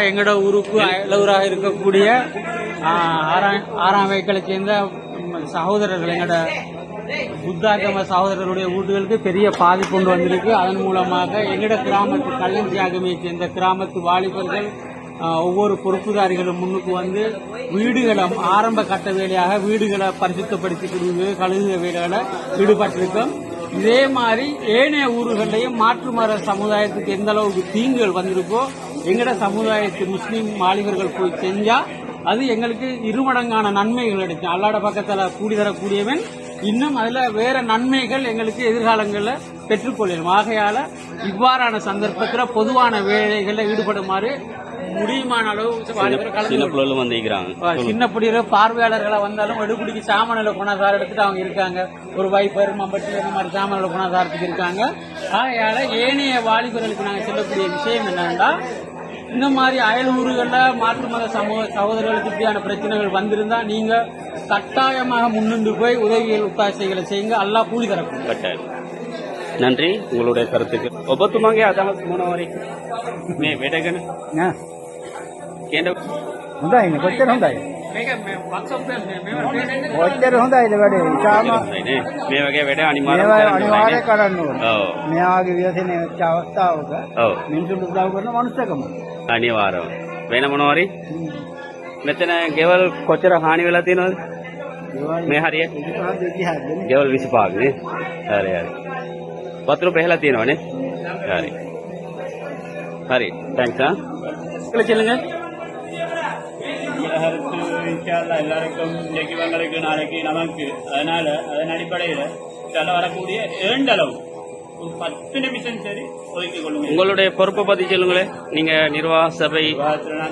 எங்களோட ஊருக்கு அயலூராக இருக்கக்கூடிய ஆறாம் வகைகளை சேர்ந்த சகோதரர்கள் எங்களோட புத்தாகம சகோதரர்களுடைய வீடுகளுக்கு பெரிய பாதிப்பு கொண்டு வந்திருக்கு. அதன் மூலமாக எங்களோட கிராமத்து கள்ளஞ்சியாகமையை சேர்ந்த கிராமத்து வாலிபர்கள் ஒவ்வொரு பொறுப்புதாரிகளும் முன்னுக்கு வந்து வீடுகளை ஆரம்ப கட்ட வேலையாக வீடுகளை பரிசுத்தப்படுத்தி கொடுக்க கழுகுக வேலைகளை ஈடுபட்டிருக்கோம். இதே மாதிரி ஏனைய ஊர்களையும் மாற்று மத சமுதாயத்துக்கு எந்த அளவுக்கு தீங்குகள் வந்திருக்கோ எங்கட சமுதாயத்து முஸ்லீம் வாலிபர்கள் போய் செஞ்சா அது எங்களுக்கு இருமடங்கான நன்மைகள் கிடைக்கும். அல்லாட பக்கத்துல கூடி தரக்கூடியவன் இன்னும் அதுல வேற நன்மைகள் எங்களுக்கு எதிர்காலங்களில் பெற்றுக்கொள்ளணும். ஆகையால இவ்வாறான சந்தர்ப்பத்தில் பொதுவான வேலைகளில் ஈடுபடுமாறு முடியுமான அளவு சின்ன புடியில பார்வையாளர்களா வந்தாலும் எடுக்குடிக்கு சாமானில குணாசாரம் எடுத்துட்டு அவங்க இருக்காங்க. ஒரு வைப்பர் மம்பட்டி இந்த மாதிரி சாமானில குணாசாரத்துக்கு இருக்காங்க. ஆகையால ஏனைய வாலிபர்களுக்கு நாங்கள் சொல்லக்கூடிய விஷயம் என்னன்னா, இந்த மாதிரி அயல் ஊர்களில் மாற்று மத சகோதரர்களுக்கு இப்படியான பிரச்சனைகள் வந்திருந்தா நீங்க கட்டாயமாக முன்னின்று போய் உதவிகள் ஒத்தாசைகளை செய்யுங்க. அல்லா கூலி தரக்கும். கட்டாயம். நன்றி உங்களுடைய கருத்துக்கு. ඔබතුමාගේ අදහස් මොනවාරි මේ වැඩගෙන කියන හොඳයි කොච්චර හොඳයි කොච්චර හොඳයිද වැඩේ ඉතාලම මේ වගේ වැඩ අනිවාර්යයෙන් කරන්න ඕනේ. මෙයාගේ ව්‍යසනයේ වෙච්ච අවස්ථාවක මිනිසුන්ට උදව් කරන මනුස්සකම අනිවාර්යව වෙන මොනවාරි මෙතන ගෙවල් කොච්චර හානි වෙලා තියෙනවද මේ හරිය ගෙවල් 25 නේ හරි හරි වතුර පෙහලා තියෙනවනේ හරි හරி தேங்க்ஸ் சொல்லுங்க. இன்ஷால்லா எல்லாருக்கும் இன்னைக்கு வங்களுக்கு நாளைக்கு நமக்கு அதன் அடிப்படையில் வரக்கூடிய ஏண்டளவு ஒரு 10 நிமிஷம் சரி ஒதுக்கிக் கொள்ளுங்க. உங்களுடைய பொறுப்பை பத்தி சொல்லுங்களேன். நீங்க நிர்வாக சபை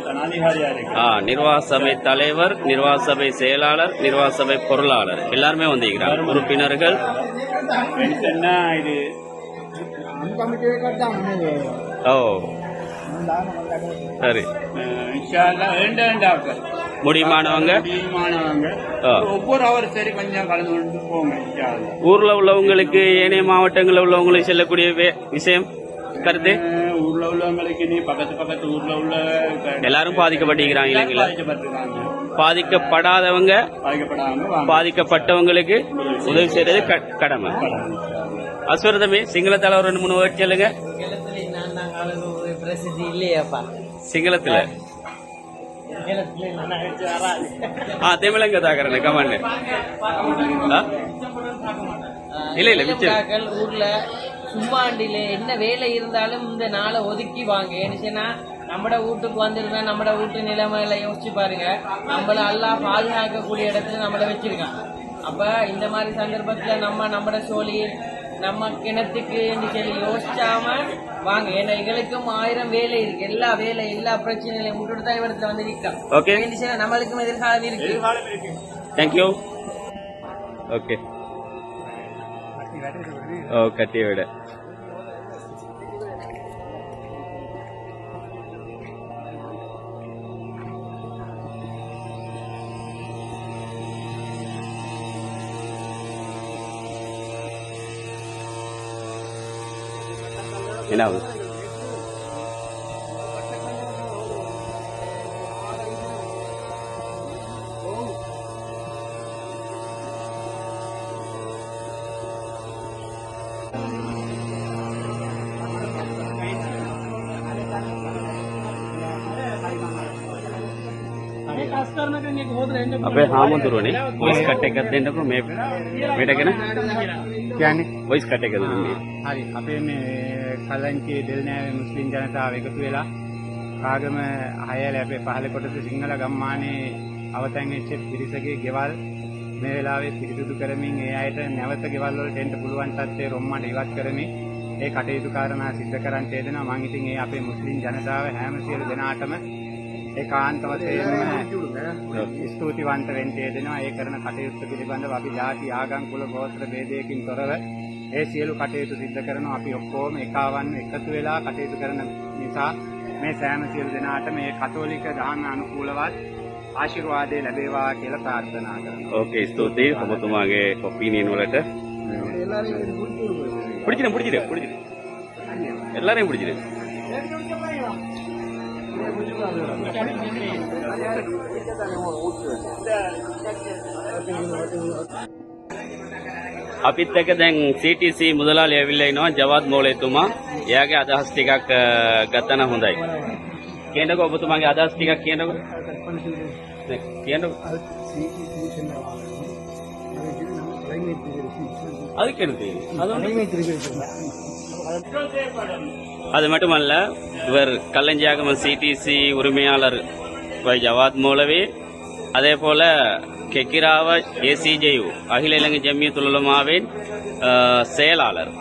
தனாதிகாரியா இருக்கு, நிர்வாக சபை தலைவர், நிர்வாக சபை செயலாளர், நிர்வாக சபை பொருளாளர் எல்லாருமே வந்திருக்கிறார். உறுப்பினர்கள் இது ஓ சரி முடியுமானவங்க ஒவ்வொரு அவர் சரி கொஞ்சம் கலந்து கொண்டு போங்க. ஊர்ல உள்ளவங்களுக்கு ஏனைய மாவட்டங்களில் உள்ளவங்களுக்கு செல்லக்கூடிய விஷயம் கருத்து ஊர்ல உள்ளவங்களுக்கு நீ பக்கத்து ஊர்ல உள்ள எல்லாரும் பாதிக்கப்பட்டிருக்கிறாங்க இல்லைங்களா? பாதிக்கப்படாதவங்க பாதிக்கப்பட்டவங்களுக்கு உதவி செய்யறது கடமை. அஸ்வரதமே சிங்கள தலைவர் 2-3 வேர்ட் சொல்லுங்க. சிங்களத்துல தமிழங்க தாக்கறேன் கமாண்ட் இல்ல மிச்சம் ஊர்ல சும்மாண்டில என்ன வேலை இருந்தாலும் இந்த நாளை ஒதுக்கி வாங்க. ஏன்னா நம்மட வீட்டுக்கு வந்திருந்தா நம்மட வீட்டு நிலைமையில யோசிச்சு பாருங்க. நம்மள எல்லாம் பாதுகாக்கக்கூடிய இடத்துல நம்மள வச்சிருக்கான். அப்ப இந்த மாதிரி சந்தர்ப்பத்துல நம்மட சோழி நம்ம கிணத்துக்கு சொல்லி யோசிச்சாம வாங்க. ஏன்னா எங்களுக்கும் 1000 வேலை இருக்கு. எல்லா பிரச்சனைகளையும் முட்டு தான் இடத்துல வந்து நிற்கும். நம்மளுக்கும் எதிர்காலம் இருக்கு. தேங்க்யூ. ஓகே ஓ கட்டிய விட என்ன ஆகுது? අපේ හාමුදුරුවනේ වොයිස් කට් එකක් දෙන්නකෝ මේ මේකට කියන්නේ වොයිස් කට් එක දෙන්නේ. හරි අපේ මේ කලංචියේ දෙල්නෑවේ මුස්ලිම් ජනතාව එකතු වෙලා ආගම 6 අපේ පහළ කොටස සිංහල ගම්මානයේ අවතැන් වෙච්ච පිරිසගේ ගෙවල් මේ වෙලාවේ පිරිසුදු කරමින් ඒ අයට නැවත ගෙවල් වලට එන්න පුළුවන් තත්ත්වයේ රොම්මඩ ඉවත් කරමින් ඒ කටයුතු කාරණා සිද්ධ කරන්න යදෙනවා. මම ඉතින් ඒ අපේ මුස්ලිම් ජනතාව හැම සියලු දෙනාටම ඒකාන්ත වශයෙන්ම ස්තුතිවන්ත වෙන්න යදෙනවා. ඒ කරන කටයුතු පිළිබඳව අපි ජාති ආගම් කුල ගෝත්‍ර ભેදයකින් තොරව ඒ සියලු කටයුතු සිද්ධ කරනවා. අපි ඔක්කොම එකවන් එකතු වෙලා කටයුතු කරන නිසා මේ සෑම සියලු දෙනාට මේ කතෝලික දහම අනුකූලවත් ආශිර්වාදය ලැබේවා කියලා ප්‍රාර්ථනා කරනවා. ඕකේ ස්තුතියි ඔබතුමාගේ ඔපීනියන් වලට. பிடிச்சிரு எல்லாரையும் பிடிச்சிரு. අපිත් එක්ක දැන් CTC මුදලාලි ඇවිල්ලා ඉනවා ජවාද් මෝලේතුමා. එයාගේ අදහස් ටිකක් ගත්තා නම් හොඳයි. කියන්නකෝ ඔබතුමාගේ අදහස් ටිකක් කියන්නකෝ. කියන්නකෝ. அதுக்கு எடுத்து அது மட்டுமல்ல, இவர் கல்லஞ்சியாகம சிடிசி உரிமையாளர் ஜவாத் மௌலவி, அதே போல கெக்கிராவ ஏசிஜேயு அகில இலங்கை ஜம்மியத்துல் உலமாவின் செயலாளர்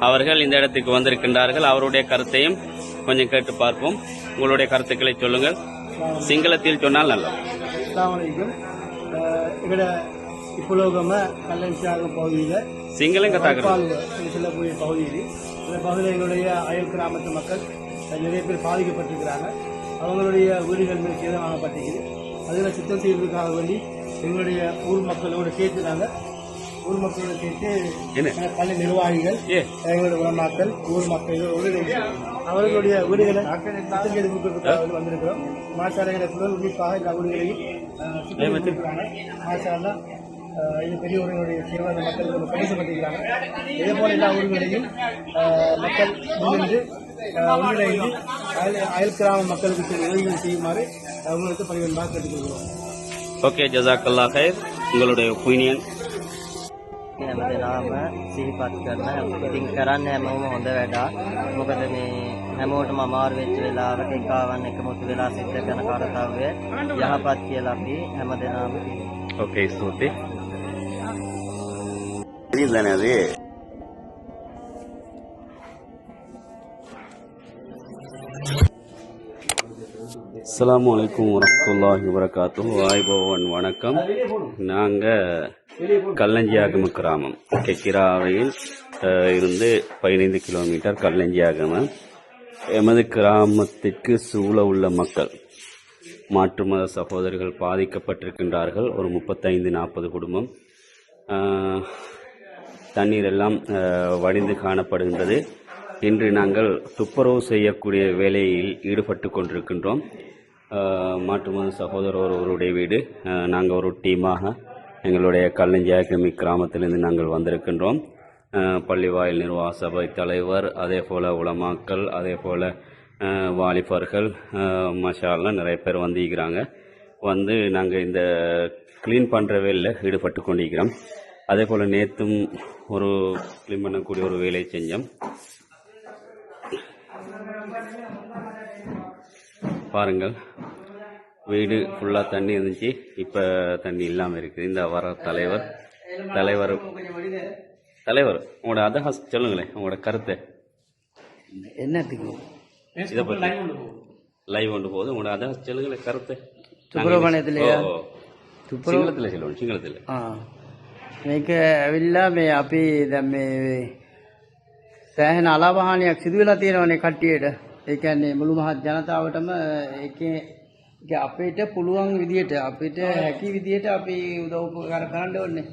அவர்கள் இந்த இடத்துக்கு வந்திருக்கின்றார்கள். அவருடைய கருத்தையும் கொஞ்சம் கேட்டு பார்ப்போம். உங்களுடைய கருத்துக்களை சொல்லுங்கள். சிங்களத்தில் சொன்னால் நல்லா. இப்பலோகம கல்லஞ்சியாக பகுதியில் சிங்களம் செல்லக்கூடிய பகுதியில் இந்த பகுதியில் எங்களுடைய அயல் கிராமத்து மக்கள் நிறைய பேர் பாதிக்கப்பட்டிருக்கிறாங்க. அவங்களுடைய வீடுகள் மேல் சேதம் வாங்கப்பட்டிருக்குது. அதில் சுத்தம் செய்வதற்காக வேண்டி எங்களுடைய ஊர் மக்களோடு சேர்த்து நாங்கள் ஊர் மக்களோடு சேர்த்து பல நிர்வாகிகள் எங்களுடைய உலமாக்கள் ஊர் மக்களோடு அவர்களுடைய வீடுகளை சுத்தம் செய்வதற்காக வந்திருக்கிறோம். மாசாலைகளை குறிப்பாக இந்த வீடுகளையும் சுத்தம் செய்திருக்கிறாங்க. மாசாலா இது பெரியவர்களுடைய சேவை மக்களுக்கு ஒரு பரிசப்பட்டிருக்கிறாங்க. இதே போல எல்லா ஊர்களையும் மக்கள் முன்னின்று ஒன்றிணைந்து அயல் கிராம மக்களுக்கு உதவிகள் செய்யுமாறு அவங்களுக்கு பணிவன்பாக கேட்டுக்கொள்கிறோம். ஓகே, ஜஸாக்கல்லா கைர். உங்களுடைய ஒப்பீனியன்? හැමදෙනාම සිහිපත් කරන ඉතින් කරන්න හැමෝම හොඳ වැඩක්. මොකද මේ හැමෝටම අමාරු වෙච්ච වෙලාවට එකවන් එකමුතු වෙලා සිද්ධ කරන කාර්යය යහපත් කියලා අපි හැමදෙනාම කියනවා. ஓகே ஸ்துதி. இதுதானே அது? அஸ்ஸலாமு அலைக்கும் வரஹ்மத்துல்லாஹி வபரகாத்துஹு. ஆய்பவன் வணக்கம். நாங்கள் கல்லஞ்சியாகம கிராமம் கெக்கிராவையில் இருந்து 15 கிலோமீட்டர் கல்லஞ்சியாகம. எமது கிராமத்திற்கு சூழ உள்ள மக்கள் மாற்று மத சகோதரர்கள் பாதிக்கப்பட்டிருக்கின்றார்கள். ஒரு 35-40 குடும்பம். தண்ணீர் எல்லாம் வடிந்து காணப்படுகின்றது. இன்று நாங்கள் துப்புரவு செய்யக்கூடிய வேலையில் ஈடுபட்டு கொண்டிருக்கின்றோம். மாற்று மத சகோதரர் ஒருவருடைய வீடு. நாங்கள் ஒரு டீமாக எங்களுடைய கல்லஞ்சியாகமி கிராமத்திலிருந்து நாங்கள் வந்திருக்கின்றோம். பள்ளிவாயில் நிர்வாக சபை தலைவர், அதே போல் உலமாக்கள், அதே போல் வாலிபர்கள், மாஷா அல்லாஹ் நிறைய பேர் வந்திருக்கிறாங்க. வந்து நாங்கள் இந்த க்ளீன் பண்ணுற வேலையில் ஈடுபட்டு கொண்டிருக்கிறோம். அதே போல் நேற்றும் ஒரு க்ளீன் பண்ணக்கூடிய ஒரு வேலையை செஞ்சோம். பாருங்கள், வீடு ஃபுல்லாக தண்ணி இருந்துச்சு, இப்போ தண்ணி இல்லாமல் இருக்குது. இந்த வர தலைவர் உங்களோட அதான் சொல்லுங்களேன், உங்களோட கருத்தை என்னத்துக்கு இதை பற்றி லைவ் கொண்டு போகுது. உங்களோட அதான் சொல்லுங்களேன் கருத்தை. සුප්‍රමණයතිලය සිංහලத்தில் சொல்லுவோம். සිංහලத்தில் මේක ඇවිල්ලා මේ අපි දැන් මේ සෑහෙන අලාභහානියක් සිදු වෙලා තියෙනවනේ කට්ටියට. ඒ කියන්නේ මුළු මහත් ජනතාවටම ඒකේ අපිට පුළුවන් විදියට අපිට හැකි විදියට අපි උදව් උපකාර කරන්න ඕනේ.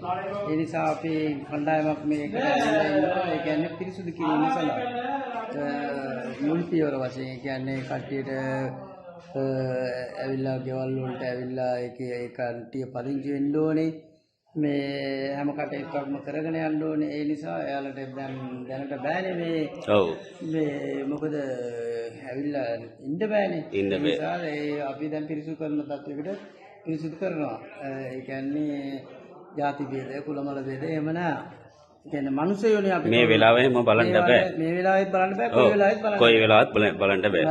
ඒ නිසා අපි කණ්ඩායමක් මේකට ඇවිල්ලා ඉන්නවා. ඒ කියන්නේ පිරිසුදු කිරීම සඳහා මුල් පියවර වශයෙන් ඒ කියන්නේ කට්ටියට ඇවිල්ලා ගෙවල් වලට ඇවිල්ලා ඒකේ ඒ කට්ටිය පදිංචි වෙන්න ඕනේ. මේ හැම කටයුත්තක්ම කරගෙන යන්න ඕනේ. ඒ නිසා එයාලට දැනට බෑනේ මේ මොකද ඇවිල්ලා ඉන්න බෑනේ. ඒ නිසා අපි දැන් පිරිසුදු කරන තත්යකට පිරිසුදු කරනවා. ඒ කියන්නේ ಜಾති ભેද, කුලමල ભેද එහෙම නෑ. ඒ කියන්නේ මිනිස්සුයෝනේ අපි මේ වෙලාවෙම බලන්න බෑ. මේ වෙලාවෙත් බලන්න බෑ. කොයි වෙලාවෙත් බලන්න බෑ.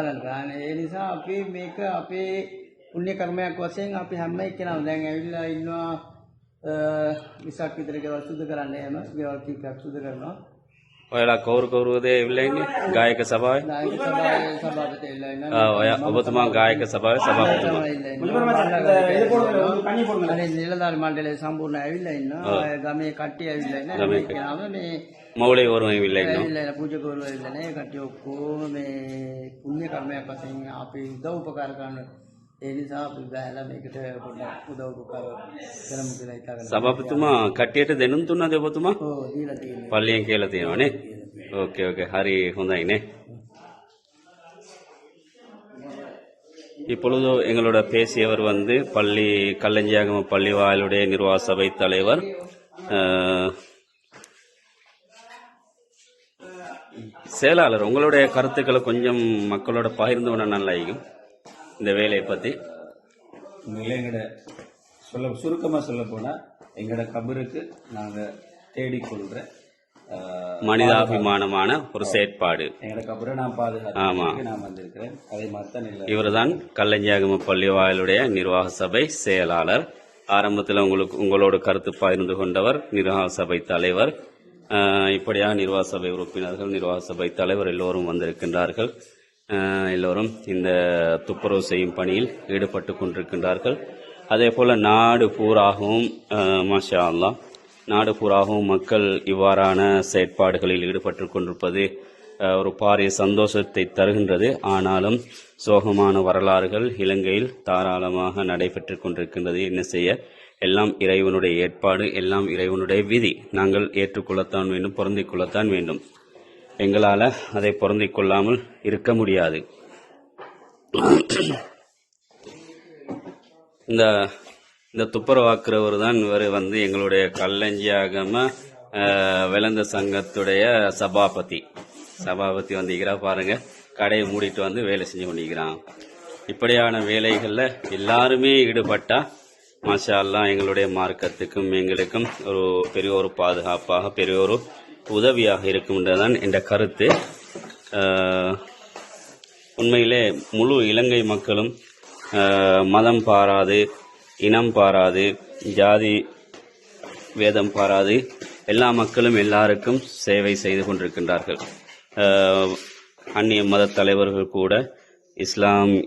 ඒ නිසා අපි මේක අපේ පුණ්‍ය කර්මයක් වශයෙන් අපි හැම එක්කෙනාම දැන් ඇවිල්ලා ඉන්නවා 20ක් විතර ගෙවල් සුදු කරන්න. එහෙම ගෙවල් කීපයක් සුදු කරනවා. ඔයාලා කවුරු කවුරුද ඉවිල්ලා ඉන්නේ ගායක සභාවේ? නායක සභාවේ සභාපති ඉල්ලා ඉන්නවා. ඔයා ඔබතුමා ගායක සභාවේ සභාපතිතුමා. අනේ නිලධාරි මණ්ඩලයේ සම්පූර්ණ ඇවිල්ලා ඉන්නවා. ගමේ කට්ටිය ඇවිල්ලා ඉන්නවා. ගමේ මේ කියනම මේ මෞලේ වරුන් ඉවිල්ලා ඉන්නවා. ඇවිල්ලා ඉන්න පූජකවරු ඇවිල්ලා නැහැ. කට්ටිය ඔක්කොම මේ පුණ්‍ය කර්මයක් වශයෙන් අපි උදව් උපකාර කරන ඒ නිසා අපි බැලලා මේකට පොඩ්ඩක් උදව් උපකාර කරමු කියලා හිතාගෙන. සභාපතිතුමා කට්ටියට දෙනුම් දුන්නද ඔබතුමා? ඔව් දීලා තියෙනවා. පල්ලියෙන් කියලා තියෙනවා නේ. ஓகே ஓகே ஹரி ஹுந்தாயினே. இப்பொழுது எங்களோட பேசியவர் வந்து பள்ளி கல்லஞ்சியாகம பள்ளி வாயிலுடைய நிர்வாக சபை தலைவர் செயலாளர். உங்களுடைய கருத்துக்களை கொஞ்சம் மக்களோட பகிர்ந்தோன்னா நல்லா இருக்கும் இந்த வேலையை பற்றி. எங்களோட சுருக்கமாக சொல்ல போனால் எங்களோட கபருக்கு நாங்கள் தேடிக்கொள்கிற மனிதாபிமானமான ஒரு செயற்பாடு. எங்களோட கபரை நான் பாதுகாத்து நான் வந்திருக்கிறேன். அதை மாத்தான் இல்லை. இவர்தான் கல்லஞ்சியாகம பள்ளி வாயிலுடைய நிர்வாக சபை செயலாளர். ஆரம்பத்தில் உங்களோட கருத்து பகிர்ந்து கொண்டவர் நிர்வாக சபை தலைவர். இப்படியாக நிர்வாக சபை உறுப்பினர்கள், நிர்வாக சபை தலைவர் எல்லோரும் வந்திருக்கின்றார்கள். எல்லோரும் இந்த துப்புரவு செய்யும் பணியில் ஈடுபட்டு கொண்டிருக்கின்றார்கள். அதே போல நாடு பூராகவும் மாஷா அல்லாஹ் நாடு பூராகவும் மக்கள் இவ்வாறான செயற்பாடுகளில் ஈடுபட்டு கொண்டிருப்பது ஒரு பாரிய சந்தோஷத்தை தருகின்றது. ஆனாலும் சோகமான வரலாறுகள் இலங்கையில் தாராளமாக நடைபெற்று கொண்டிருக்கின்றது. என்ன செய்ய, எல்லாம் இறைவனுடைய ஏற்பாடு, எல்லாம் இறைவனுடைய விதி. நாங்கள் ஏற்றுக்கொள்ளத்தான் வேண்டும், பொருந்திக் கொள்ளத்தான் வேண்டும். எங்களால் அதை பொருந்திக் கொள்ளாமல் இருக்க முடியாது. இந்த துப்புரவாக்குறவர் தான் இவர் வந்து எங்களுடைய கல்லஞ்சியாகம விளந்த சங்கத்துடைய சபாபதி வந்திருக்கிறா. பாருங்க, கடையை மூடிட்டு வந்து வேலை செஞ்சு கொண்டிருக்கிறான். இப்படியான வேலைகளில் எல்லாருமே ஈடுபட்டா மாஷா அல்லாஹ் எங்களுடைய மார்க்கத்துக்கும் எங்களுக்கும் ஒரு பெரிய ஒரு பாதுகாப்பாக, பெரிய ஒரு உதவியாக இருக்கும் என்றுதான் என்ற கருத்து. உண்மையிலே முழு இலங்கை மக்களும் மதம் பாராது, இனம் பாராது, ஜாதி வேதம் பாராது எல்லா மக்களும் எல்லாருக்கும் சேவை செய்து கொண்டிருக்கின்றார்கள். அந்நிய மத தலைவர்கள் கூட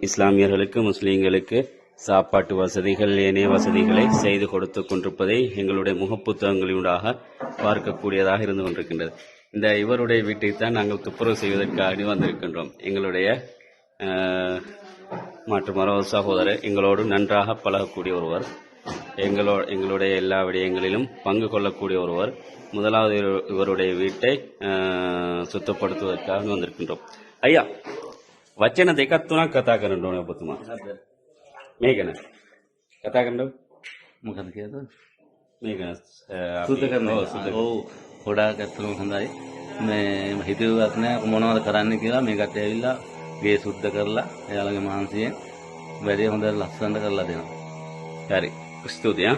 இஸ்லாமியர்களுக்கு, முஸ்லீம்களுக்கு சாப்பாட்டு வசதிகள், ஏனைய வசதிகளை செய்து கொடுத்து கொண்டிருப்பதை எங்களுடைய முகப்புத்தகங்களினூடாக பார்க்கக்கூடியதாக இருந்து கொண்டிருக்கின்றது. இந்த இவருடைய வீட்டுக்கு தான் நாங்கள் துப்புரவு செய்வதற்காக வந்திருக்கின்றோம். எங்களுடைய மாற்று மரபு சகோதரர், எங்களோடு நன்றாக பழகக்கூடிய ஒருவர், எங்களுடைய எல்லா விடயங்களிலும் பங்கு கொள்ளக்கூடிய ஒருவர். முதலாவது இவருடைய வீட்டை சுத்தப்படுத்துவதற்காக வந்திருக்கின்றோம். ஐயா, වචන දෙකක් තුනක් කතා කරන්න ඕනේ ඔබතුමා. මේ ගැන කතා කරන්න. මොකද කියද? මේ ගැන සුද්ධ කරනවා. ඔව්, ගොඩාක් ඇත්තටම හොඳයි. මේ හිතුවත් නෑ මොනවද කරන්න කියලා. මේ කට්ටිය ඇවිල්ලා ගේ සුද්ධ කරලා එයාලගේ මහන්සියෙන් වැඩි හොඳට ලස්සනට කරලා දෙනවා. හරි, ස්තුතියි.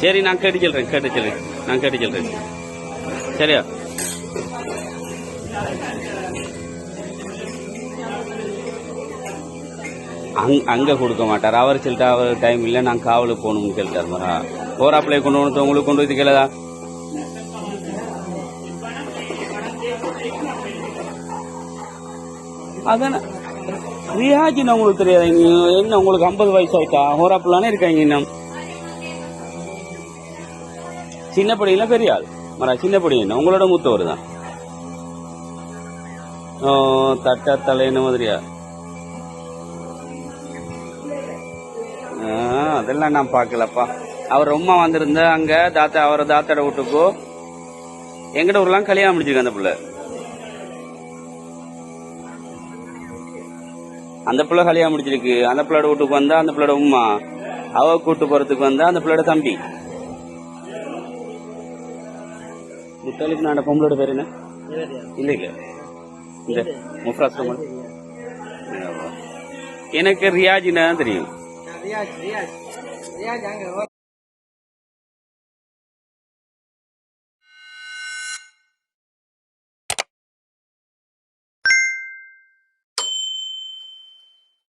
சரி, நான் கேட்டு சொல்றேன். சரியா? அங்க கொடுக்க மாட்டார். அவர் சொல்லிட்டு அவர் டைம் இல்லை, நான் காவலுக்கு போகணும்னு சொல்லிட்டார். மரா போராப்பிள்ளைய கொண்டு வந்து உங்களுக்கு கொண்டு வந்து கேளதா? அதான ரியாஜின்னு உங்களுக்கு தெரியாது. என்ன உங்களுக்கு 50 வயசு ஆயிட்டா? ஹோராப்பிள்ளானே இருக்காங்க. இன்னும் சின்ன படியில பெரிய ஆள் மரா. சின்ன படி என்ன உங்களோட மூத்தவர் தான். தட்ட தலைன்னு மாதிரியா? அதெல்லாம் நான் பார்க்கலப்பா. அவர் ரொம்ப வந்திருந்த அங்க தாத்தா, அவரை தாத்தாட வீட்டுக்கோ எங்கட ஊர்லாம் கல்யாணம் முடிச்சிருக்கு அந்த பிள்ளை. அந்த பிள்ளை கல்யாணம் முடிச்சிருக்கு. அந்த பிள்ளையோட வீட்டுக்கு வந்தா அந்த பிள்ளையோட உமா, அவ கூட்டு போறதுக்கு வந்தா அந்த பிள்ளையோட தம்பி. முத்தாலிப் நாட பொம்பளோட பேர் என்ன? இல்ல இந்த முஃப்ராஸ் எனக்கு ரியாஜின்னு தான் தெரியும்.